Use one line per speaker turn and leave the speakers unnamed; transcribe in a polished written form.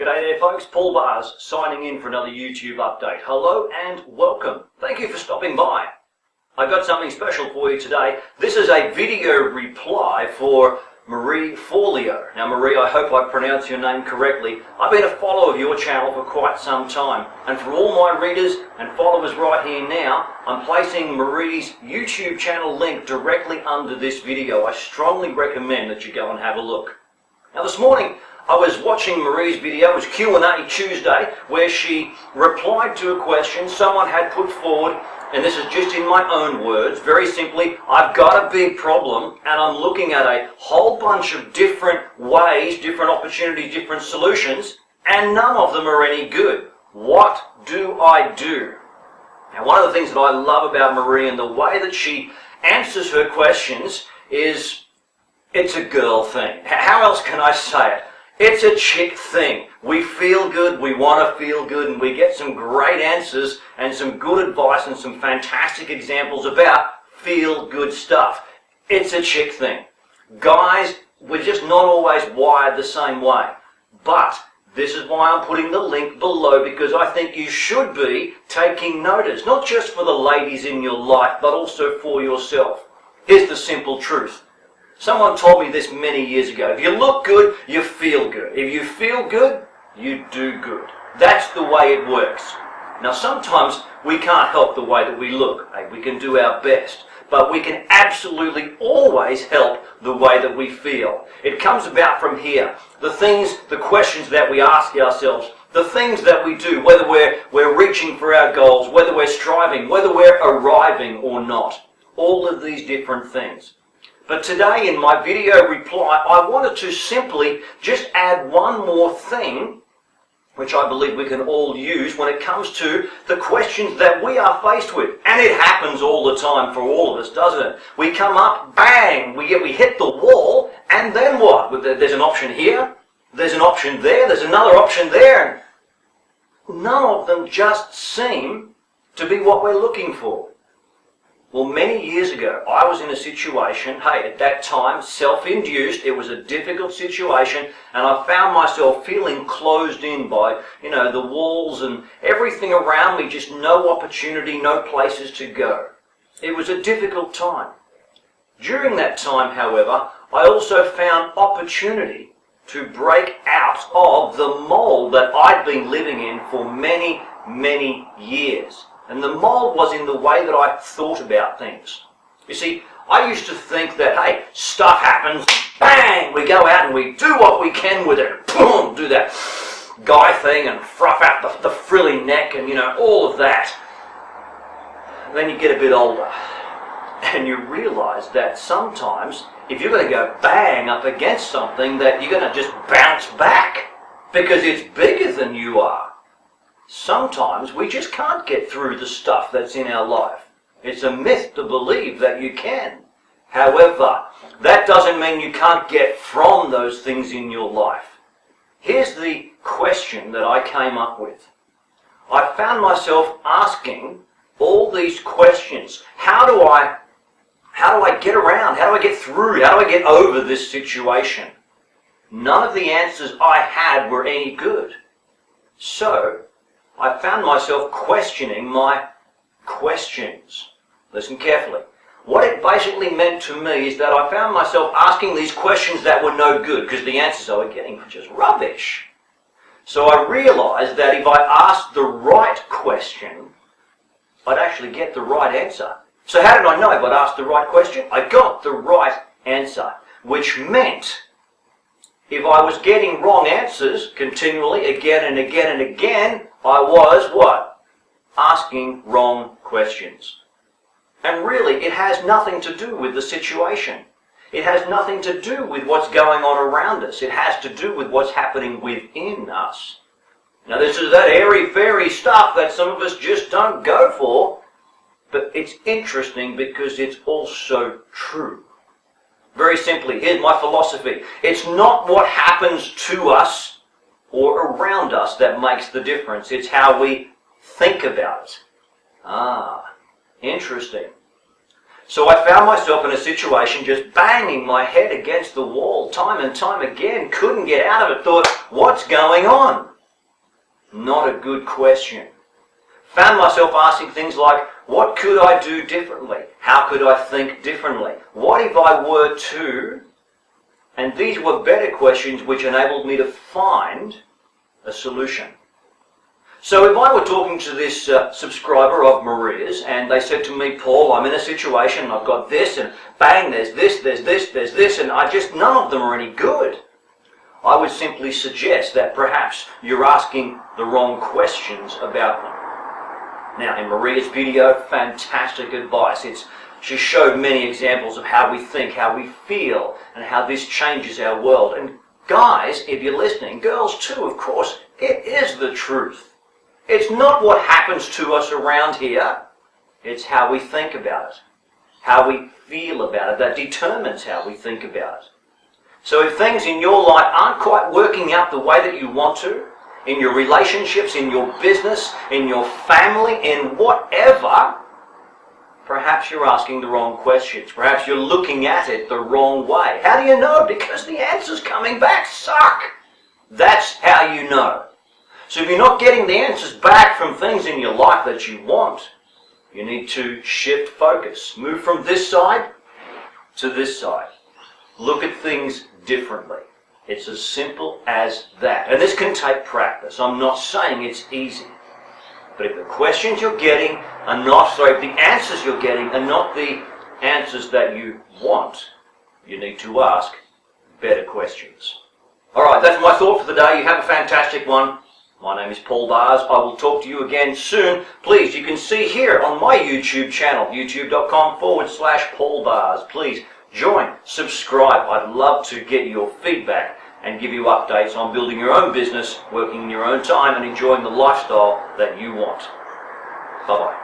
G'day there folks, Paul Bars signing in for another YouTube update. Hello and welcome. Thank you for stopping by. I've got something special for you today. This is a video reply for Maria Forleo. Now Marie, I hope I pronounced your name correctly. I've been a follower of your channel for quite some time, and for all my readers and followers right here now, I'm placing Marie's YouTube channel link directly under this video. I strongly recommend that you go and have a look. Now this morning, I was watching Marie's video. It was Q&A Tuesday, where she replied to a question someone had put forward, and this is just in my own words. Very simply, I've got a big problem and I'm looking at a whole bunch of different ways, different opportunities, different solutions, and none of them are any good. What do I do? Now, one of the things that I love about Marie and the way that she answers her questions is it's a girl thing. How else can I say it? It's a chick thing. We feel good, we want to feel good, and we get some great answers and some good advice and some fantastic examples about feel-good stuff. It's a chick thing. Guys, we're just not always wired the same way. But this is why I'm putting the link below, because I think you should be taking notice, not just for the ladies in your life, but also for yourself. Here's the simple truth. Someone told me this many years ago. If you look good, you feel good. If you feel good, you do good. That's the way it works. Now sometimes we can't help the way that we look. We can do our best. But we can absolutely always help the way that we feel. It comes about from here. The things, the questions that we ask ourselves, the things that we do, whether we're reaching for our goals, whether we're striving, whether we're arriving or not. All of these different things. But today in my video reply, I wanted to simply just add one more thing, which I believe we can all use when it comes to the questions that we are faced with. And it happens all the time for all of us, doesn't it? We come up, bang, we hit the wall, and then what? There's an option here, there's an option there, there's another option there, and none of them just seem to be what we're looking for. Well, many years ago, I was in a situation, at that time, self-induced, it was a difficult situation, and I found myself feeling closed in by, the walls and everything around me, just no opportunity, no places to go. It was a difficult time. During that time, however, I also found opportunity to break out of the mold that I'd been living in for many, many years. And the mold was in the way that I thought about things. You see, I used to think that, stuff happens, bang, we go out and we do what we can with it. Boom, do that guy thing and froth out the frilly neck and, all of that. And then you get a bit older and you realize that sometimes if you're going to go bang up against something, that you're going to just bounce back because it's bigger than you are. Sometimes we just can't get through the stuff that's in our life. It's a myth to believe that you can. However, that doesn't mean you can't get from those things in your life. Here's the question that I came up with. I found myself asking all these questions. How do I get around? How do I get through? How do I get over this situation? None of the answers I had were any good. So I found myself questioning my questions. Listen carefully. What it basically meant to me is that I found myself asking these questions that were no good because the answers I was getting were just rubbish. So I realized that if I asked the right question, I'd actually get the right answer. So how did I know if I'd asked the right question? I got the right answer, which meant if I was getting wrong answers continually, again and again and again, I was what? Asking wrong questions. And really, it has nothing to do with the situation. It has nothing to do with what's going on around us. It has to do with what's happening within us. Now, this is that airy-fairy stuff that some of us just don't go for, but it's interesting because it's also true. Very simply, here's my philosophy. It's not what happens to us or around us that makes the difference. It's how we think about it. Interesting. So I found myself in a situation just banging my head against the wall time and time again, couldn't get out of it, thought, what's going on? Not a good question. Found myself asking things like, what could I do differently? How could I think differently? What if I were to? And these were better questions which enabled me to find a solution. So if I were talking to this subscriber of Maria's and they said to me, Paul, I'm in a situation, I've got this, and bang, there's this, and none of them are any good. I would simply suggest that perhaps you're asking the wrong questions about them. Now, in Maria's video, fantastic advice. She showed many examples of how we think, how we feel, and how this changes our world. And guys, if you're listening, girls too, of course, it is the truth. It's not what happens to us around here. It's how we think about it, how we feel about it. That determines how we think about it. So if things in your life aren't quite working out the way that you want to, in your relationships, in your business, in your family, in whatever, perhaps you're asking the wrong questions. Perhaps you're looking at it the wrong way. How do you know? Because the answers coming back suck. That's how you know. So if you're not getting the answers back from things in your life that you want, you need to shift focus. Move from this side to this side. Look at things differently. It's as simple as that. And this can take practice. I'm not saying it's easy. But if the questions you're getting are not, if the answers you're getting are not the answers that you want, you need to ask better questions. Alright, that's my thought for the day. You have a fantastic one. My name is Paul Bars. I will talk to you again soon. Please, you can see here on my YouTube channel, youtube.com/Paul Bars. Please join, subscribe. I'd love to get your feedback and give you updates on building your own business, working in your own time, and enjoying the lifestyle that you want. Bye-bye.